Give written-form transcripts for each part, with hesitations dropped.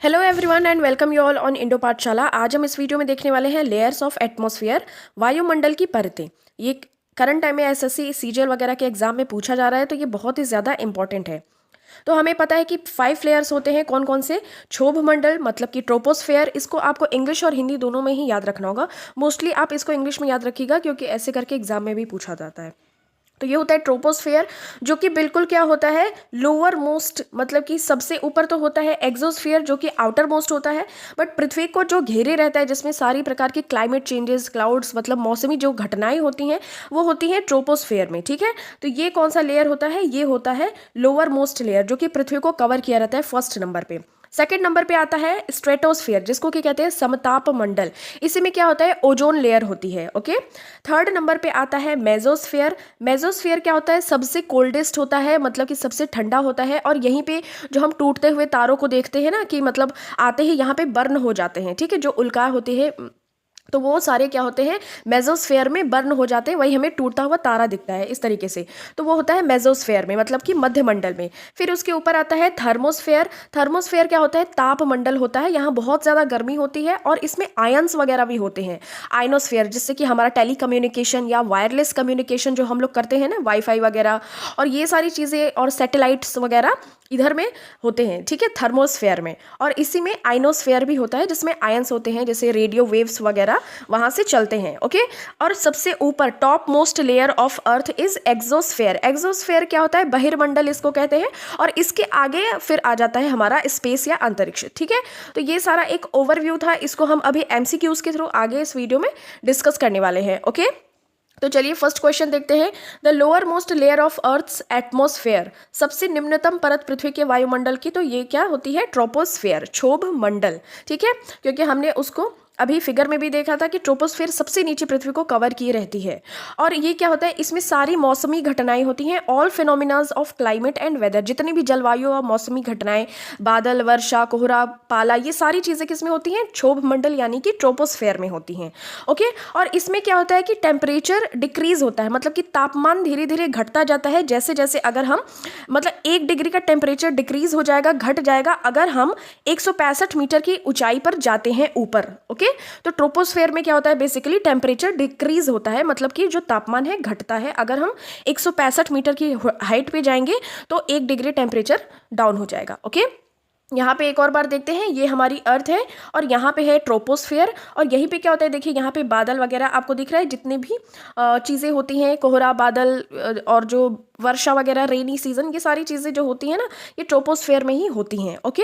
Hello everyone and welcome you all on Indo पाठशाला। आज हम इस वीडियो में देखने वाले हैं लेयर्स ऑफ एटमॉस्फेयर, वायुमंडल की परतें। ये करंट टाइम में एसएससी सीजीएल वगैरह के एग्जाम में पूछा जा रहा है, तो ये बहुत ही ज़्यादा इंपॉर्टेंट है। तो हमें पता है कि 5 लेयर्स होते हैं। कौन कौन से? क्षोभ मंडल मतलब कि ट्रोपोस्फेयर, इसको आपको इंग्लिश और हिंदी दोनों में ही याद रखना होगा। मोस्टली आप इसको इंग्लिश में याद रखिएगा क्योंकि ऐसे करके एग्जाम में भी पूछा जाता है। तो ये होता है ट्रोपोस्फेयर, जो कि बिल्कुल क्या होता है, लोअर मोस्ट, मतलब कि सबसे ऊपर तो होता है एक्सोस्फेयर जो कि आउटर मोस्ट होता है, बट पृथ्वी को जो घेरे रहता है, जिसमें सारी प्रकार की क्लाइमेट चेंजेस, क्लाउड्स मतलब मौसमी जो घटनाएं होती हैं वो होती हैं ट्रोपोस्फेयर में। ठीक है, तो ये कौन सा लेयर होता है? ये होता है लोअर मोस्ट लेयर, जो कि पृथ्वी को कवर किया रहता है फर्स्ट नंबर पे। सेकेंड नंबर पे आता है स्ट्रेटोस्फेयर, जिसको क्या कहते हैं, समताप मंडल। इसी में क्या होता है, ओजोन लेयर होती है। ओके, थर्ड नंबर पे आता है मेसोस्फेयर। मेसोस्फेयर क्या होता है, सबसे कोल्डेस्ट होता है, मतलब कि सबसे ठंडा होता है, और यहीं पे जो हम टूटते हुए तारों को देखते हैं ना, कि मतलब आते ही यहाँ पे बर्न हो जाते हैं। ठीक है, जो उल्का होती है तो वो सारे क्या होते हैं, मेसोस्फेयर में बर्न हो जाते हैं, वही हमें टूटता हुआ तारा दिखता है इस तरीके से। तो वो होता है मेसोस्फेयर में, मतलब कि मध्य मंडल में। फिर उसके ऊपर आता है थर्मोस्फेयर। थर्मोस्फेयर क्या होता है, ताप मंडल होता है, यहाँ बहुत ज़्यादा गर्मी होती है और इसमें आयंस वगैरह भी होते हैं। आयनोस्फेयर, जिससे कि हमारा टेली कम्युनिकेशन या वायरलेस कम्युनिकेशन जो हम लोग करते हैं ना, वाईफाई वगैरह और ये सारी चीज़ें और सैटेलाइट्स वगैरह इधर में होते हैं। ठीक है, थर्मोस्फेयर में। और इसी में आइनोस्फेयर भी होता है, जिसमें आयंस होते हैं, जैसे रेडियो वेव्स वगैरह वहाँ से चलते हैं। ओके, और सबसे ऊपर top most layer of earth is exosphere. Exosphere क्या होता है, बहिर्मंडल इसको कहते हैं, और इसके आगे फिर आ जाता है हमारा स्पेस या अंतरिक्ष। ठीक है, तो ये सारा एक ओवरव्यू था, इसको हम अभी एमसीक्यूज के थ्रू आगे इस वीडियो में डिस्कस करने वाले हैं। ओके, तो चलिए फर्स्ट क्वेश्चन देखते हैं। The lower most layer of earth's atmosphere, सबसे निम्नतम परत पृथ्वी के वायुमंडल की, तो ये क्या होती है, ट्रोपोस्फेयर, क्षोभ मंडल। ठीक है, क्योंकि हमने उसको अभी फिगर में भी देखा था कि ट्रोपोस्फेयर सबसे नीचे पृथ्वी को कवर किए रहती है। और ये क्या होता है, इसमें सारी मौसमी घटनाएं होती हैं, all phenomenas of climate and weather, जितनी भी जलवायु और मौसमी घटनाएं, बादल, वर्षा, कोहरा, पाला, ये सारी चीज़ें किसमें होती हैं, क्षोभ मंडल यानी कि ट्रोपोस्फेयर में होती हैं। ओके, और इसमें क्या होता है कि टेम्परेचर डिक्रीज होता है, मतलब कि तापमान धीरे धीरे घटता जाता है। जैसे जैसे अगर हम मतलब 1 डिग्री का टेम्परेचर डिक्रीज हो जाएगा, घट जाएगा, अगर हम 165 मीटर की ऊंचाई पर जाते हैं ऊपर। ओके, तो ट्रोपोस्फेयर में क्या होता है, बेसिकली टेम्परेचर डिक्रीज होता है, मतलब कि जो तापमान है घटता है। अगर हम 165 मीटर की हाइट पे जाएंगे तो 1 डिग्री टेम्परेचर डाउन हो जाएगा। ओके, यहाँ पे एक और बार देखते हैं, ये हमारी अर्थ है और यहाँ पे है ट्रोपोस्फेयर, और यहीं पे क्या होता है, देखिए यहाँ पे बादल वगैरह आपको दिख रहा है, जितने भी चीज़ें होती हैं, कोहरा, बादल और जो वर्षा वगैरह, रेनी सीजन, ये सारी चीज़ें जो होती हैं ना, ये ट्रोपोस्फेयर में ही होती हैं। ओके,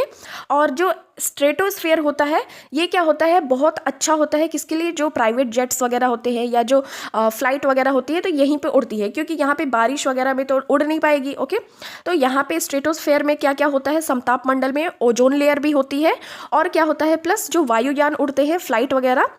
और जो स्ट्रेटोस्फेयर होता है, ये क्या होता है, बहुत अच्छा होता है किसके लिए, जो प्राइवेट जेट्स वगैरह होते हैं या जो फ्लाइट वगैरह होती है, तो यहीं पे उड़ती है, क्योंकि यहाँ पे बारिश वगैरह में तो उड़ नहीं पाएगी। ओके, तो यहाँ पे स्ट्रेटोस्फेयर में क्या क्या होता है, समताप मंडल में ओजोन लेयर भी होती है, और क्या होता है, प्लस जो वायुयान उड़ते हैं, फ्लाइट वगैरह,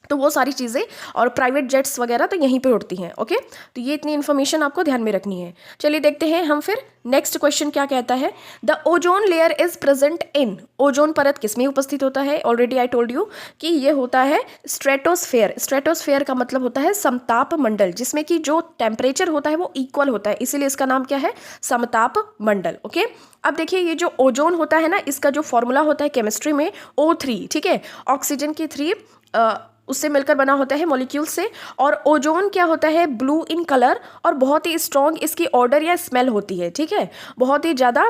तो वो सारी चीज़ें और प्राइवेट जेट्स वगैरह तो यहीं पे उड़ती हैं। ओके, तो ये इतनी इन्फॉर्मेशन आपको ध्यान में रखनी है। चलिए देखते हैं हम फिर नेक्स्ट क्वेश्चन क्या कहता है। The ozone layer is present in, ozone परत किसमें उपस्थित होता है, ऑलरेडी आई टोल्ड यू कि ये होता है स्ट्रेटोस्फेयर। स्ट्रेटोस्फेयर का मतलब होता है समताप मंडल, जिसमें कि जो टेम्परेचर होता है वो इक्वल होता है, इसीलिए इसका नाम क्या है, समताप मंडल। ओके, अब देखिए ये जो ओजोन होता है ना, इसका जो फॉर्मूला होता है केमिस्ट्री में O3, ठीक है, ऑक्सीजन की 3 उससे मिलकर बना होता है मॉलिक्यूल से। और ओजोन क्या होता है, ब्लू इन कलर, और बहुत ही स्ट्रॉन्ग इसकी ऑर्डर या स्मेल होती है। ठीक है, बहुत ही ज़्यादा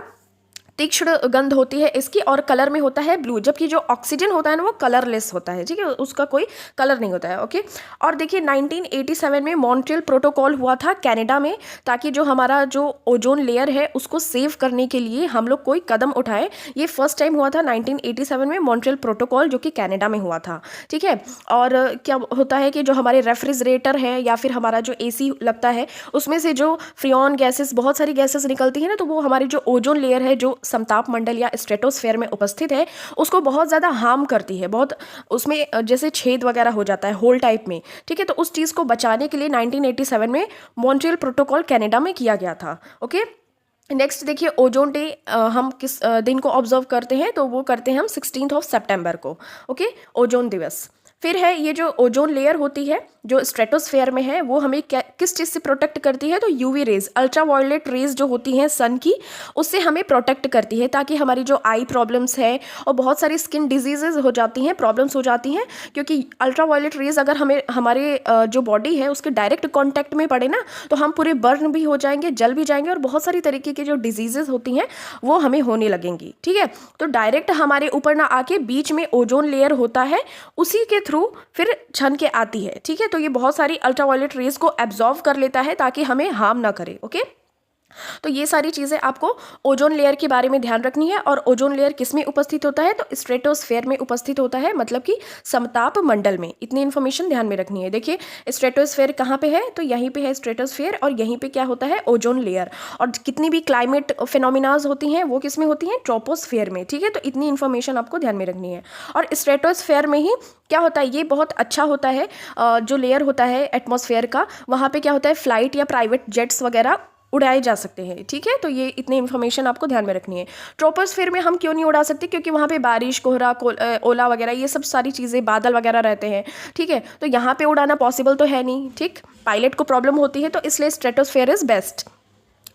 तीक्ष्ण गंध होती है इसकी, और कलर में होता है ब्लू, जबकि जो ऑक्सीजन होता है ना वो कलरलेस होता है। ठीक है, उसका कोई कलर नहीं होता है। ओके, और देखिए 1987 में मॉन्ट्रियल प्रोटोकॉल हुआ था कनाडा में, ताकि जो हमारा जो ओजोन लेयर है उसको सेव करने के लिए हम लोग कोई कदम उठाए। ये फर्स्ट टाइम हुआ था 1987 में, मॉन्ट्रियल प्रोटोकॉल, जो कि कनाडा में हुआ था। ठीक है, और क्या होता है कि जो हमारे रेफ्रिजरेटर है या फिर हमारा जो एसी लगता है, उसमें से जो फ्रियॉन गैसेस, बहुत सारी गैसेस निकलती है ना, तो वो हमारी जो ओजोन लेयर है, जो समताप मंडल या स्ट्रेटोस्फेयर में उपस्थित है, उसको बहुत ज़्यादा हार्म करती है, बहुत उसमें जैसे छेद वगैरह हो जाता है, होल टाइप में। ठीक है, तो उस चीज़ को बचाने के लिए 1987 में मॉन्ट्रियल प्रोटोकॉल कनाडा में किया गया था। ओके, नेक्स्ट देखिए ओजोन डे हम किस दिन को ऑब्जर्व करते हैं, तो वो करते हैं हम 16 सितंबर को। ओके, ओजोन दिवस। फिर है ये जो ओजोन लेयर होती है, जो स्ट्रेटोस्फेयर में है वो हमें किस चीज़ से प्रोटेक्ट करती है, तो यूवी रेज, अल्ट्रावायलेट रेज जो होती हैं सन की, उससे हमें प्रोटेक्ट करती है, ताकि हमारी जो आई प्रॉब्लम्स है और बहुत सारी स्किन डिजीजेज हो जाती हैं, प्रॉब्लम्स हो जाती हैं, क्योंकि अल्ट्रावायलेट रेज अगर हमें हमारे जो बॉडी है उसके डायरेक्ट कॉन्टैक्ट में पड़े ना, तो हम पूरे बर्न भी हो जाएंगे, जल भी जाएंगे, और बहुत सारी तरीके की जो डिजीजेज होती हैं वो हमें होने लगेंगी। ठीक है, तो डायरेक्ट हमारे ऊपर ना आके बीच में ओजोन लेयर होता है, उसी के थ्रू फिर छन के आती है। ठीक है, तो ये बहुत सारी अल्ट्रावायलेट रेज को एब्जॉर्व कर लेता है ताकि हमें हार्म ना करे। ओके, तो ये सारी चीज़ें आपको ओजोन लेयर के बारे में ध्यान रखनी है। और ओजोन लेयर किस में उपस्थित होता है, तो स्ट्रेटोस्फेयर में उपस्थित होता है, मतलब कि समताप मंडल में। इतनी इन्फॉर्मेशन ध्यान में रखनी है। देखिए स्ट्रेटोस्फेयर कहाँ पे है, तो यहीं पे है स्ट्रेटोस्फेयर, और यहीं पे क्या होता है, ओजोन लेयर। और कितनी भी क्लाइमेट फिनोमिनाज होती हैं वो किस में होती हैं, ट्रोपोस्फेयर में। ठीक है, तो इतनी इन्फॉर्मेशन आपको ध्यान में रखनी है। और स्ट्रेटोस्फेयर में ही क्या होता है, ये बहुत अच्छा होता है, जो लेयर होता है एटमॉस्फेयर का, वहाँ पे क्या होता है, फ्लाइट या प्राइवेट जेट्स वगैरह उड़ाए जा सकते हैं। ठीक है, तो ये इतनी इन्फॉर्मेशन आपको ध्यान में रखनी है। ट्रोपोस्फेयर में हम क्यों नहीं उड़ा सकते, क्योंकि वहाँ पे बारिश, कोहरा, ओला वगैरह ये सब सारी चीज़ें, बादल वगैरह रहते हैं। ठीक है, तो यहाँ पे उड़ाना पॉसिबल तो है नहीं। ठीक, पायलट को प्रॉब्लम होती है, तो इसलिए स्ट्रेटोस्फेयर इज बेस्ट।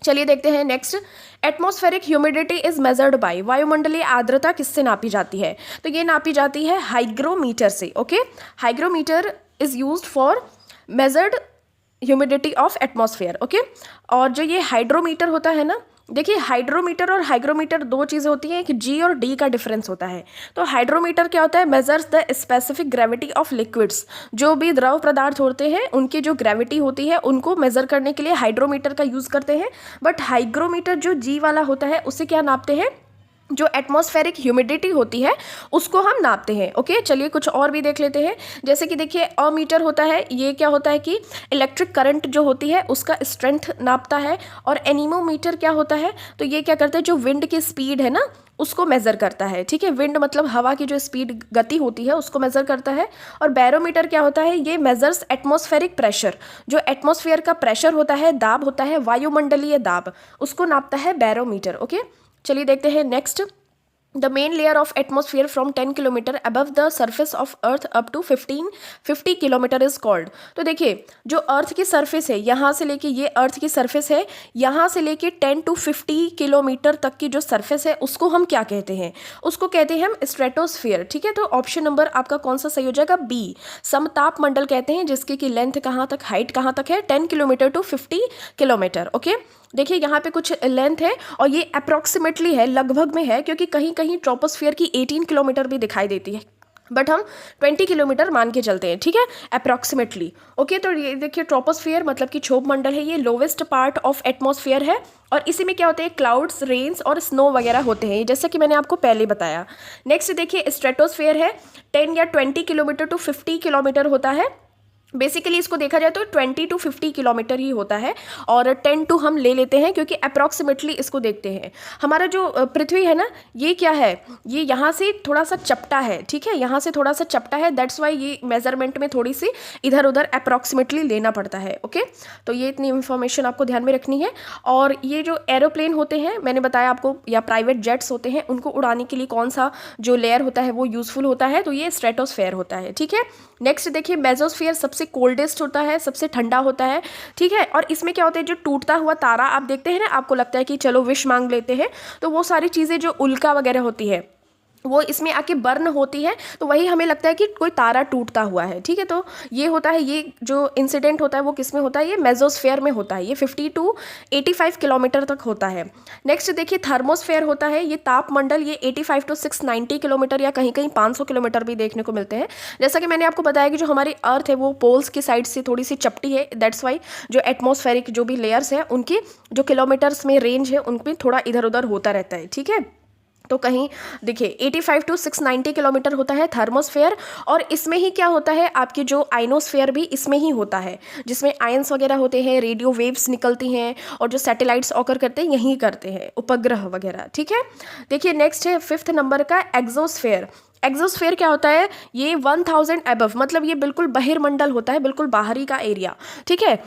चलिए देखते हैं next, atmospheric humidity is measured by, वायुमंडलीय आर्द्रता किससे नापी जाती है, तो ये नापी जाती है हाइग्रोमीटर से। Okay, hygrometer is used for measured humidity of atmosphere. Okay, और जो ये हाइड्रोमीटर होता है ना, देखिए हाइड्रोमीटर और हाइग्रोमीटर दो चीज़ें होती हैं, एक जी और डी का डिफरेंस होता है। तो हाइड्रोमीटर क्या होता है, measures the specific gravity of liquids, जो भी द्रव पदार्थ होते हैं उनकी जो ग्रेविटी होती है उनको मेजर करने के लिए हाइड्रोमीटर का यूज़ करते हैं। बट हाइग्रोमीटर जो जी वाला होता है उससे क्या नापते हैं, जो एटमॉस्फेरिक ह्यूमिडिटी होती है उसको हम नापते हैं। ओके, चलिए कुछ और भी देख लेते हैं। जैसे कि देखिए अमीटर होता है, ये क्या होता है कि इलेक्ट्रिक करंट जो होती है उसका स्ट्रेंथ नापता है। और एनीमोमीटर क्या होता है, तो ये क्या करता है, जो विंड की स्पीड है ना उसको मेज़र करता है। ठीक है, विंड मतलब हवा की जो स्पीड, गति होती है उसको मेज़र करता है। और बैरोमीटर क्या होता है, ये मेजर्स एटमॉस्फेरिक प्रेशर, जो एटमॉस्फेयर का प्रेशर होता है, दाब होता है, वायुमंडलीय दाब, उसको नापता है बैरोमीटर। ओके, चलिए देखते हैं next, the main layer of atmosphere from 10 kilometre above the surface of earth up to 50 kilometre is called. तो देखिए जो अर्थ की सरफेस है, यहाँ से लेके, ये अर्थ की सरफेस है, यहाँ से लेके 10 to 50 किलोमीटर तक की जो सरफेस है उसको हम क्या कहते हैं, उसको कहते हैं हम स्ट्रेटोस्फेयर। ठीक है, तो ऑप्शन नंबर आपका कौन सा सही हो जाएगा, बी, समताप मंडल कहते हैं, जिसकी की लेंथ कहाँ तक, हाइट कहाँ तक है, 10 किलोमीटर to 50 किलोमीटर। ओके, देखिए यहाँ पे कुछ लेंथ है और ये अप्रॉक्सीमेटली है, लगभग में है, क्योंकि कहीं कहीं ट्रोपोस्फियर की 18 किलोमीटर भी दिखाई देती है, बट हम 20 किलोमीटर मान के चलते हैं। ठीक है, अप्रॉक्सीमेटली। ओके, तो ये देखिए ट्रोपोस्फियर मतलब कि क्षोभ मंडल है, ये लोवेस्ट पार्ट ऑफ एटमॉस्फेयर है, और इसी में क्या होते हैं, क्लाउड्स, रेन्स और स्नो वगैरह होते हैं, जैसा कि मैंने आपको पहले बताया। नेक्स्ट देखिए स्ट्रेटोस्फेयर है, 10 या 20 किलोमीटर to 50 किलोमीटर होता है। बेसिकली इसको देखा जाए तो 20 to 50 किलोमीटर ही होता है, और 10 to हम ले लेते हैं क्योंकि अप्रॉक्सीमेटली इसको देखते हैं। हमारा जो पृथ्वी है ना, ये क्या है, ये यहाँ से थोड़ा सा चपटा है। ठीक है, यहाँ से थोड़ा सा चपटा है, दैट्स वाई ये मेजरमेंट में थोड़ी सी इधर उधर अप्रॉक्सीमेटली लेना पड़ता है। ओके, तो ये इतनी इन्फॉर्मेशन आपको ध्यान में रखनी है। और ये जो एरोप्लेन होते हैं, मैंने बताया आपको, या प्राइवेट जेट्स होते हैं, उनको उड़ाने के लिए कौन सा जो लेयर होता है वो यूजफुल होता है, तो ये स्ट्रेटोस्फेयर होता है। ठीक है, नेक्स्ट देखिए मेसोस्फेयर सबसे कोल्डेस्ट होता है, सबसे ठंडा होता है। ठीक है, और इसमें क्या होता है, जो टूटता हुआ तारा आप देखते हैं ना, आपको लगता है कि चलो विश मांग लेते हैं, तो वो सारी चीज़ें जो उल्का वगैरह होती है वो इसमें आके बर्न होती है, तो वही हमें लगता है कि कोई तारा टूटता हुआ है। ठीक है, तो ये होता है, ये जो इंसिडेंट होता है वो किस में होता है, ये मेसोस्फेयर में होता है, ये 50 to 85 किलोमीटर तक होता है। नेक्स्ट देखिए थर्मोस्फेयर होता है, ये तापमंडल, ये 85 to 690 किलोमीटर या कहीं कहीं 500 किलोमीटर भी देखने को मिलते हैं। जैसा कि मैंने आपको बताया कि जो हमारी अर्थ है वो पोल्स की साइड से थोड़ी सी चपटी है, दैट्स वाई जो एटमॉस्फेरिक जो भी लेयर्स हैं उनकी जो किलोमीटर्स में रेंज है उनमें थोड़ा इधर उधर होता रहता है। ठीक है, तो कहीं देखिए 85 to 690 किलोमीटर होता है थर्मोस्फेयर, और इसमें ही क्या होता है, आपकी जो आइनोस्फेयर भी इसमें ही होता है, जिसमें आयंस वगैरह होते हैं, रेडियो वेव्स निकलती हैं, और जो सैटेलाइट्स ऑकर करते हैं यहीं करते हैं, उपग्रह वगैरह। ठीक है, देखिए नेक्स्ट है 5th नंबर का एक्सोस्फेयर। एक्सोस्फेयर क्या होता है, ये 1000 अबव, मतलब ये बिल्कुल बहिर्मंडल होता है, बिल्कुल बाहरी का एरिया। ठीक है,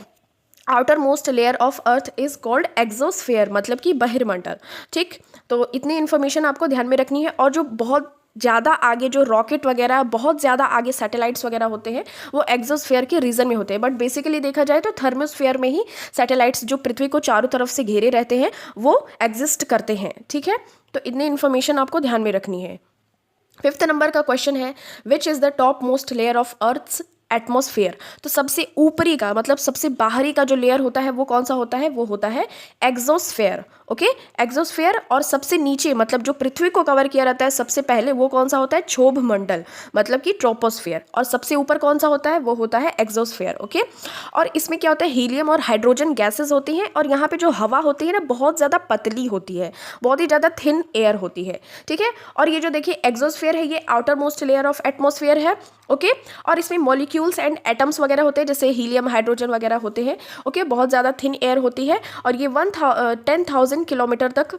outer most layer of earth is called exosphere, मतलब कि बहिर्मंडल। ठीक, तो इतनी इन्फॉर्मेशन आपको ध्यान में रखनी है। और जो बहुत ज़्यादा आगे जो रॉकेट वगैरह, बहुत ज़्यादा आगे सैटेलाइट्स वगैरह होते हैं वो एक्सोस्फेयर के रीजन में होते हैं, बट बेसिकली देखा जाए तो थर्मोस्फेयर में ही सैटेलाइट्स जो पृथ्वी को चारों तरफ से घेरे रहते हैं वो एग्जिस्ट करते हैं। ठीक है, तो इतनी इन्फॉर्मेशन आपको ध्यान में रखनी है। 5th नंबर का क्वेश्चन है, which is the top most layer of earth's atmosphere. तो सबसे ऊपरी का, मतलब सबसे बाहरी का जो लेयर होता है वो कौन सा होता है, वो होता है एक्सोस्फेयर। Okay, exosphere. और सबसे नीचे, मतलब जो पृथ्वी को कवर किया रहता है सबसे पहले, वो कौन सा होता है, क्षोभ मंडल, मतलब कि ट्रोपोस्फेयर। और सबसे ऊपर कौन सा होता है, वो होता है एक्सोस्फेयर। ओके, और इसमें क्या होता है, हीलियम और हाइड्रोजन गैसेज होती हैं, और यहाँ पे जो हवा होती है ना बहुत ज़्यादा पतली होती है, बहुत ही ज़्यादा थिन एयर होती है। ठीक है, और ये जो देखिए एक्सोस्फेयर है ये outer most layer of atmosphere है। ओके, और इसमें मॉलिक्यूल्स एंड एटम्स वगैरह होते हैं, जैसे हीलियम, हाइड्रोजन वगैरह होते हैं। ओके, बहुत ज़्यादा थिन एयर होती है, और ये 10,000 किलोमीटर तक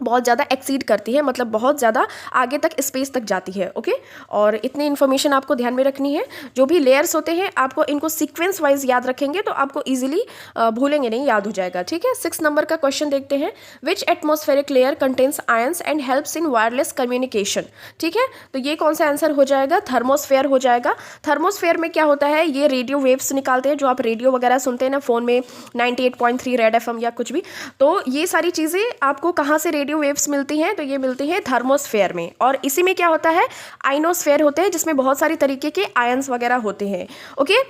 बहुत ज़्यादा एक्सीड करती है, मतलब बहुत ज़्यादा आगे तक स्पेस तक जाती है। ओके, और इतनी इन्फॉर्मेशन आपको ध्यान में रखनी है। जो भी लेयर्स होते हैं आपको इनको सीक्वेंस वाइज याद रखेंगे तो आपको इजीली भूलेंगे नहीं, याद हो जाएगा। ठीक है, 6 नंबर का क्वेश्चन देखते हैं, which atmospheric layer contains ions and helps in wireless communication. ठीक है, तो ये कौन सा आंसर हो जाएगा, थर्मोस्फेयर हो जाएगा। थर्मोस्फेयर में क्या होता है, ये रेडियो वेव्स निकालते हैं, जो आप रेडियो वगैरह सुनते हैं ना फ़ोन में 98.3 रेड एफएम या कुछ भी, तो ये सारी चीज़ें आपको कहाँ से रेडियो वेव्स मिलती हैं, तो ये मिलती है थर्मोस्फेयर में। और इसी में क्या होता है, आइनोस्फेयर होते हैं, जिसमें बहुत सारी तरीके के आयंस वगैरह होते हैं। ओके,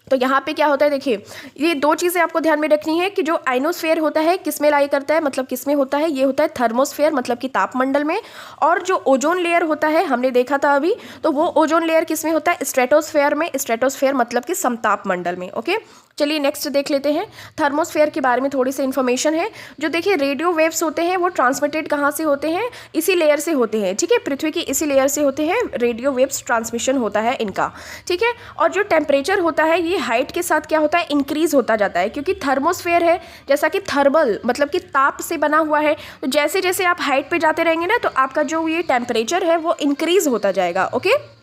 तो यहाँ पे क्या होता है, देखिए ये दो चीज़ें आपको ध्यान में रखनी है कि जो आइनोस्फेयर होता है किस में लाई करता है, मतलब किस में होता है, ये होता है थर्मोस्फेयर, मतलब कि तापमंडल में। और जो ओजोन लेयर होता है, हमने देखा था अभी, तो वो ओजोन लेयर किस में होता है, स्ट्रेटोस्फेयर में। स्ट्रेटोस्फेयर मतलब कि समताप मंडल में। ओके, चलिए नेक्स्ट देख लेते हैं। थर्मोस्फेयर के बारे में थोड़ी सी इन्फॉर्मेशन है। जो देखिए रेडियो वेव्स होते हैं वो ट्रांसमिटेड कहाँ से होते हैं, इसी लेयर से होते हैं। ठीक है, पृथ्वी की इसी लेयर से होते हैं, रेडियो वेव्स ट्रांसमिशन होता है इनका। ठीक है, और जो टेम्परेचर होता है ये हाइट के साथ क्या होता है, इंक्रीज होता जाता है, क्योंकि थर्मोस्फेयर है जैसा कि थर्मल मतलब कि ताप से बना हुआ है। तो जैसे जैसे आप हाइट पे जाते रहेंगे ना, तो आपका जो ये टेम्परेचर है वो इंक्रीज होता जाएगा। ओके,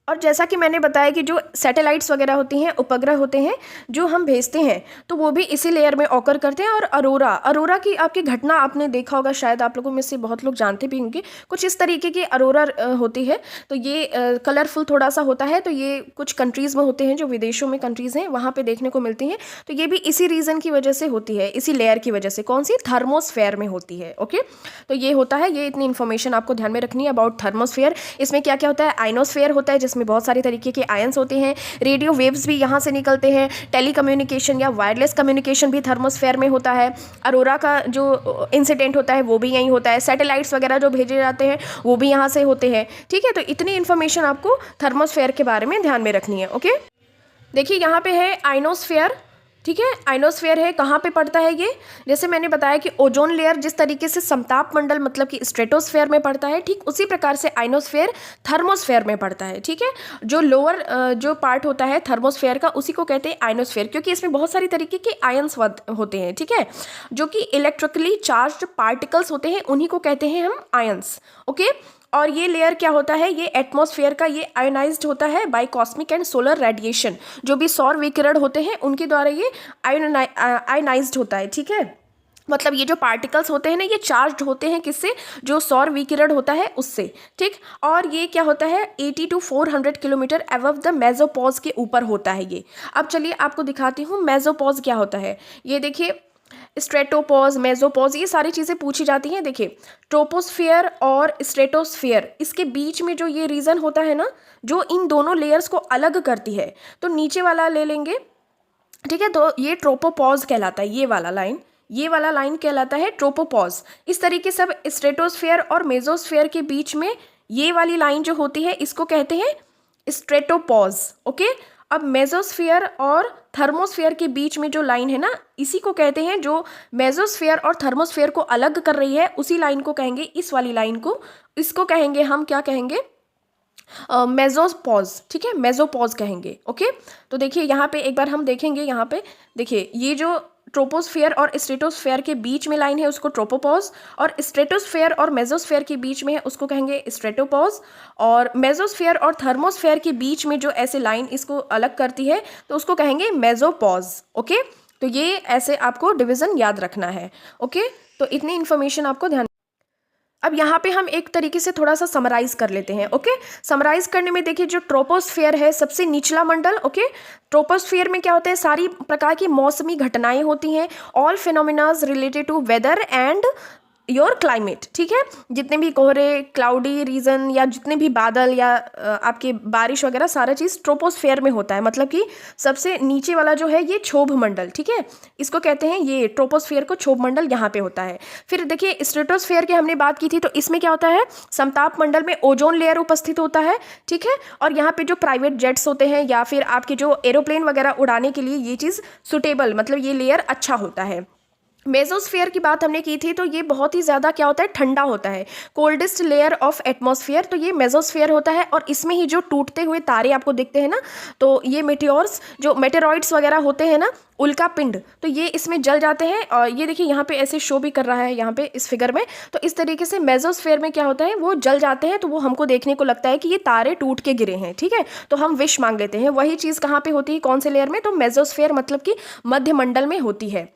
और जैसा कि मैंने बताया कि जो सैटेलाइट्स वगैरह होती हैं, उपग्रह होते हैं जो हम भेजते हैं, तो वो भी इसी लेयर में ऑकर करते हैं। और अरोरा की आपकी घटना आपने देखा होगा, शायद आप लोगों में से बहुत लोग जानते भी होंगे। कुछ इस तरीके की अरोरा होती है, तो ये कलरफुल थोड़ा सा होता है। तो ये कुछ कंट्रीज़ में होते हैं, जो विदेशों में कंट्रीज़ हैं वहाँ पर देखने को मिलती हैं। तो ये भी इसी रीज़न की वजह से होती है, इसी लेयर की वजह से, कौन सी, थर्मोस्फेयर में होती है। ओके, तो ये होता है, ये इतनी इन्फॉर्मेशन आपको ध्यान में रखनी है अबाउट थर्मोस्फेयर। इसमें क्या क्या होता है, आइनोस्फेयर होता है जिसमें बहुत सारे तरीके के आयंस होते हैं, रेडियो वेव्स भी यहाँ से निकलते हैं, टेलीकम्युनिकेशन या वायरलेस कम्युनिकेशन भी थर्मोस्फेयर में होता है, अरोरा का जो इंसिडेंट होता है वो भी यहीं होता है, सैटेलाइट्स वगैरह जो भेजे जाते हैं वो भी यहाँ से होते हैं। ठीक है, तो इतनी इन्फॉर्मेशन आपको थर्मोस्फेयर के बारे में ध्यान में रखनी है। ओके, देखिए यहाँ पे है आइनोस्फेयर। ठीक है, आइनोस्फेयर है, कहाँ पे पड़ता है ये, जैसे मैंने बताया कि ओजोन लेयर जिस तरीके से समताप मंडल मतलब कि स्ट्रेटोस्फेयर में पड़ता है, ठीक उसी प्रकार से आइनोस्फेयर थर्मोस्फेयर में पड़ता है। ठीक है, जो लोअर जो पार्ट होता है थर्मोस्फेयर का उसी को कहते हैं आइनोस्फेयर, क्योंकि इसमें बहुत सारी तरीके के आयंस होते हैं। ठीक है, जो कि इलेक्ट्रिकली चार्ज्ड पार्टिकल्स होते हैं, उन्हीं को कहते हैं हम आयंस। ओके, और ये लेयर क्या होता है, ये एटमॉस्फेयर का ये आयोनाइज्ड होता है by cosmic and solar radiation. जो भी सौर विकिरण होते हैं उनके द्वारा ये आयोनाइज्ड होता है। ठीक है, मतलब ये जो पार्टिकल्स होते हैं ना, ये चार्ज्ड होते हैं किससे, जो सौर विकिरण होता है उससे। ठीक, और ये क्या होता है, 80 to 400 kilometre above the mesopause के ऊपर होता है ये। अब चलिए आपको दिखाती हूँ मेसोपॉज क्या होता है। ये देखिए, स्ट्रेटोपॉज, मेसोपॉज, ये सारी चीज़ें पूछी जाती हैं। देखिए, ट्रोपोस्फियर और स्ट्रेटोस्फियर, इसके बीच में जो ये रीजन होता है ना, जो इन दोनों लेयर्स को अलग करती है, तो नीचे वाला ले लेंगे। ठीक है, तो ये ट्रोपोपॉज कहलाता है, ये वाला लाइन कहलाता है ट्रोपोपॉज। इस तरीके से अब स्ट्रेटोस्फियर और मेसोस्फियर के बीच में ये वाली लाइन जो होती है इसको कहते हैं स्ट्रेटोपॉज। ओके, अब मेसोस्फियर और थर्मोस्फियर के बीच में जो लाइन है ना, इसी को कहते हैं, जो मेसोस्फियर और थर्मोस्फियर को अलग कर रही है उसी लाइन को कहेंगे, इस वाली लाइन को, इसको कहेंगे हम, क्या कहेंगे, मेसोपॉज। ठीक है, मेसोपॉज कहेंगे। ओके, तो देखिए यहाँ पे एक बार हम देखेंगे, यहाँ पे देखिए ये जो ट्रोपोस्फेयर और स्ट्रेटोस्फेयर के बीच में लाइन है उसको ट्रोपोपॉज, और स्ट्रेटोस्फेयर और मेसोस्फेयर के बीच में है उसको कहेंगे स्ट्रेटोपॉज, और मेसोस्फेयर और थर्मोस्फेयर के बीच में जो ऐसे लाइन इसको अलग करती है तो उसको कहेंगे मेसोपॉज। ओके, तो ये ऐसे आपको डिवीज़न याद रखना है। ओके, तो इतनी इन्फॉर्मेशन आपको ध्यान। अब यहाँ पे हम एक तरीके से थोड़ा सा समराइज कर लेते हैं। ओके, समराइज करने में देखिए जो ट्रोपोस्फेयर है सबसे निचला मंडल। ओके, ट्रोपोस्फेयर में क्या होता है, सारी प्रकार की मौसमी घटनाएं होती हैं, all phenomenas related to weather and your climate. ठीक है, जितने भी कोहरे, क्लाउडी रीजन या जितने भी बादल या आपके बारिश वगैरह सारा चीज़ ट्रोपोस्फेयर में होता है, मतलब कि सबसे नीचे वाला जो है ये क्षोभ मंडल। ठीक है, इसको कहते हैं, ये ट्रोपोस्फेयर को क्षोभ मंडल यहाँ पे होता है। फिर देखिए स्ट्रेटोस्फेयर की हमने बात की थी, तो इसमें क्या होता है, समताप मंडल में ओजोन लेयर उपस्थित होता है। ठीक है, और यहाँ पे जो प्राइवेट जेट्स होते हैं या फिर आपके जो एरोप्लेन वगैरह उड़ाने के लिए ये चीज़ सुटेबल, मतलब ये लेयर अच्छा होता है। मेसोस्फेयर की बात हमने की थी, तो ये बहुत ही ज़्यादा क्या होता है, ठंडा होता है, कोल्डेस्ट लेयर ऑफ एटमॉस्फेयर, तो ये मेसोस्फेयर होता है। और इसमें ही जो टूटते हुए तारे आपको दिखते हैं ना, तो ये मेटेओर्स, जो मेटेरॉइड्स वगैरह होते हैं ना, उल्का पिंड, तो ये इसमें जल जाते हैं। और ये देखिए यहाँ पे ऐसे शो भी कर रहा है यहाँ पे इस फिगर में। तो इस तरीके से मेसोस्फेयर में क्या होता है, वो जल जाते हैं, तो वो हमको देखने को लगता है कि ये तारे टूट के गिरे हैं। ठीक है, तो हम विश मांग लेते हैं। वही चीज़ कहाँ पे होती है, कौन से लेयर में, तो मेसोस्फेयर मतलब कि मध्य मंडल में होती है।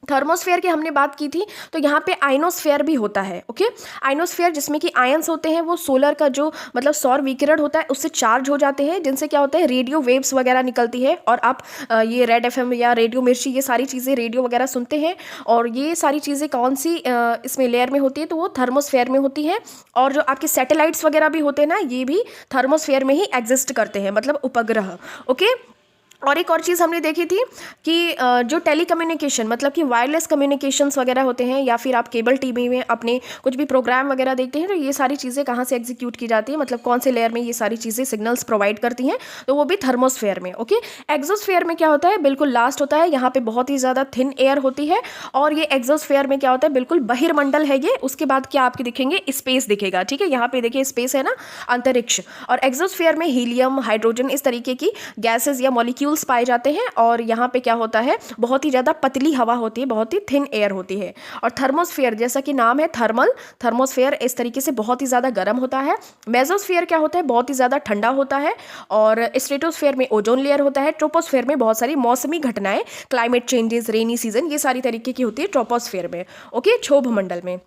थर्मोस्फेयर की हमने बात की थी, तो यहाँ पे आयनोस्फेयर भी होता है। ओके, आयनोस्फेयर जिसमें कि आयंस होते हैं, वो सोलर का जो मतलब सौर विकिरण होता है उससे चार्ज हो जाते हैं, जिनसे क्या होता है, रेडियो वेव्स वगैरह निकलती है। और आप ये रेड एफएम या रेडियो मिर्ची, ये सारी चीज़ें रेडियो वगैरह सुनते हैं। और ये सारी चीज़ें कौन सी इसमें लेयर में होती है, तो वो थर्मोस्फेयर में होती है। और जो आपके सैटेलाइट्स वगैरह भी होते हैं ना, ये भी थर्मोस्फेयर में ही एग्जिस्ट करते हैं, मतलब उपग्रह। ओके, और एक और चीज़ हमने देखी थी कि जो टेलीकम्युनिकेशन, मतलब कि वायरलेस कम्युनिकेशंस वगैरह होते हैं, या फिर आप केबल टीवी में अपने कुछ भी प्रोग्राम वगैरह देखते हैं, तो ये सारी चीज़ें कहाँ से एग्जीक्यूट की जाती है, मतलब कौन से लेयर में ये सारी चीज़ें सिग्नल्स प्रोवाइड करती हैं, तो वो भी थर्मोस्फेयर में। ओके, एक्सोस्फेयर में क्या होता है, बिल्कुल लास्ट होता है, यहाँ पे बहुत ही ज़्यादा थिन एयर होती है। और ये एक्सोस्फेयर में क्या होता है, बिल्कुल बहिर्मंडल है ये। उसके बाद क्या आपके दिखेंगे, स्पेस दिखेगा। ठीक है, यहाँ पे देखिए स्पेस है ना, अंतरिक्ष। और एक्सोस्फेयर में हीलियम, हाइड्रोजन, इस तरीके की गैसेज या मॉलिक्यूल्स पाए जाते हैं। और यहाँ पे क्या होता है, बहुत ही ज़्यादा पतली हवा होती है, बहुत ही थिन एयर होती है। और थर्मोस्फेयर, जैसा कि नाम है थर्मल, थर्मोस्फेयर इस तरीके से बहुत ही ज़्यादा गर्म होता है। मेसोस्फेयर क्या होता है, बहुत ही ज़्यादा ठंडा होता है। और स्ट्रेटोस्फेयर में ओजोन लेयर होता है। ट्रोपोस्फेयर में बहुत सारी मौसमी घटनाएं, क्लाइमेट चेंजेस, रेनी सीजन, ये सारी तरीके की होती है ट्रोपोस्फेयर में। ओके, क्षोभ मंडल में।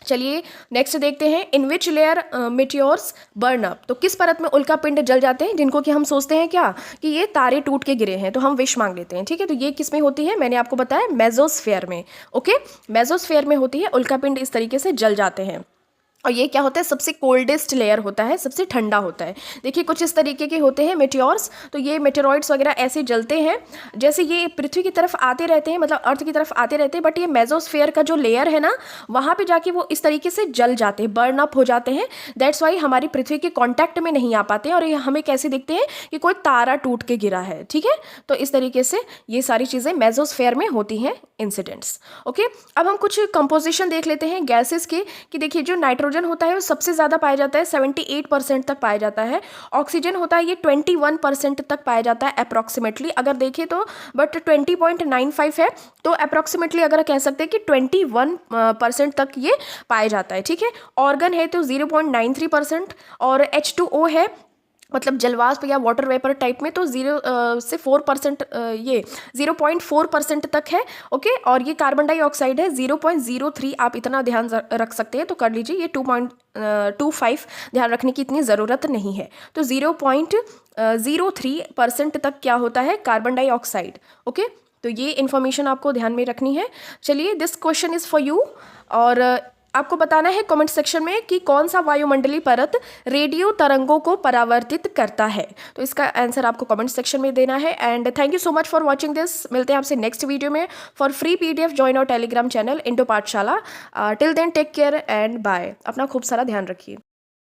चलिए नेक्स्ट देखते हैं, इन which layer meteors burn up, तो किस परत में उल्का पिंड जल जाते हैं, जिनको कि हम सोचते हैं क्या कि ये तारे टूट के गिरे हैं, तो हम विश मांग लेते हैं। ठीक है, तो ये किस में होती है, मैंने आपको बताया मेसोस्फेयर में। ओके, मेसोस्फेयर में होती है, उल्का पिंड इस तरीके से जल जाते हैं। और ये क्या होता है, सबसे कोल्डेस्ट लेयर होता है, सबसे ठंडा होता है। देखिए कुछ इस तरीके के होते हैं मेटियोर्स, तो ये मेटेरॉइड्स वगैरह ऐसे जलते हैं, जैसे ये पृथ्वी की तरफ आते रहते हैं, मतलब अर्थ की तरफ आते रहते हैं, बट ये मेसोस्फेयर का जो लेयर है ना, वहाँ पे जाके वो इस तरीके से जल जाते हैं, बर्न अप हो जाते हैं। दैट्स वाई हमारी पृथ्वी के कॉन्टैक्ट में नहीं आ पाते हैं, और ये हमें कैसे दिखते हैं कि कोई तारा टूट के गिरा है। ठीक है, तो इस तरीके से ये सारी चीज़ें मेसोस्फेयर में होती हैं, इंसिडेंट्स। ओके, अब हम कुछ कंपोजिशन देख लेते हैं गैसेस के, कि देखिए जो नाइट्रोजन होता है वो सबसे ज़्यादा पाया जाता है, 78% तक पाया जाता है। ऑक्सीजन होता है ये 21% तक पाया जाता है अप्रॉक्सीमेटली, अगर देखें तो, बट 20.95 है, तो अप्रॉक्सीमेटली अगर कह सकते हैं कि 21% तक ये पाया जाता है। ठीक है, ऑर्गन है तो 0.93%, और H2O है, मतलब जलवाष्प या वाटर वेपर टाइप में, तो 0 से 4%, ये 0.4% तक है। ओके, और ये कार्बन डाइऑक्साइड है 0.03, आप इतना ध्यान रख सकते हैं, तो कर लीजिए, ये 2.25 ध्यान रखने की इतनी ज़रूरत नहीं है। तो 0.03% तक क्या होता है, कार्बन डाइऑक्साइड। ओके, तो ये इन्फॉर्मेशन आपको ध्यान में रखनी है। चलिए, this question is for you, और आपको बताना है कमेंट सेक्शन में कि कौन सा वायुमंडलीय परत रेडियो तरंगों को परावर्तित करता है, तो इसका आंसर आपको कमेंट सेक्शन में देना है। And thank you so much for watching this. मिलते हैं आपसे नेक्स्ट वीडियो में। For free PDF join our Telegram channel Indo Pathshala. Till then take care and bye. अपना खूब सारा ध्यान रखिए।